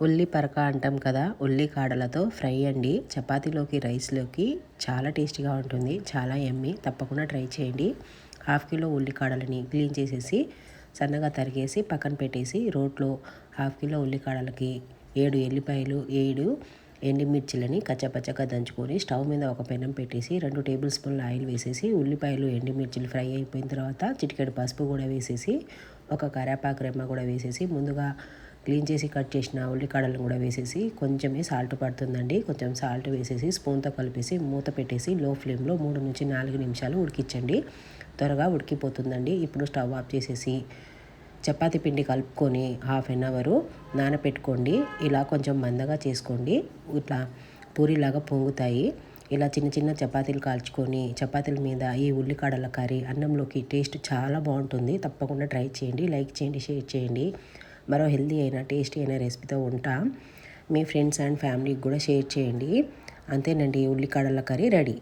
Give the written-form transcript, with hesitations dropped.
ఉల్లి పరక అంటాం కదా, ఉల్లి కాడలతో ఫ్రై అండి. చపాతీలోకి, రైస్లోకి చాలా టేస్టీగా ఉంటుంది, చాలా యమ్మీ. తప్పకుండా ట్రై చేయండి. 1/2 కిలో ఉల్లి కాడలని క్లీన్ చేసేసి సన్నగా తరిగేసి పక్కన పెట్టేసి, రోట్లో 1/2 కిలో ఉల్లి కాడలకి 7 ఎల్లిపాయలు, 7 ఎండుమిర్చిలని కచ్చపచ్చగా దంచుకొని స్టవ్ మీద ఒక పెనం పెట్టేసి 2 టేబుల్ స్పూన్ల ఆయిల్ వేసేసి, ఉల్లిపాయలు ఎండుమిర్చిలు ఫ్రై అయిపోయిన తర్వాత చిటికెడు పసుపు కూడా వేసేసి, ఒక కరివేపాకు రెమ్మ కూడా వేసేసి, ముందుగా క్లీన్ చేసి కట్ చేసిన ఉల్లికాడలను కూడా వేసేసి, కొంచెమే సాల్ట్ పడుతుందండి, కొంచెం సాల్ట్ వేసేసి స్పూన్తో కలిపేసి మూత పెట్టేసి లో ఫ్లేమ్లో 3 నుంచి 4 నిమిషాలు ఉడికించండి. త్వరగా ఉడికిపోతుందండి. ఇప్పుడు స్టవ్ ఆఫ్ చేసేసి చపాతీ పిండి కలుపుకొని 1/2 అవర్ నానపెట్టుకోండి. ఇలా కొంచెం మందగా చేసుకోండి, ఇట్లా పూరిలాగా పొంగుతాయి. ఇలా చిన్న చిన్న చపాతీలు కాల్చుకొని చపాతీల మీద ఈ ఉల్లికాడల కర్రీ అన్నంలోకి టేస్ట్ చాలా బాగుంటుంది. తప్పకుండా ట్రై చేయండి. లైక్ చేయండి, షేర్ చేయండి. మరో హెల్తీ అయిన టేస్టీ అయిన రెసిపీతో ఉంటా. మీ ఫ్రెండ్స్ అండ్ ఫ్యామిలీకి కూడా షేర్ చేయండి. అంతేనండి, ఉల్లికాడల కర్రీ రెడీ.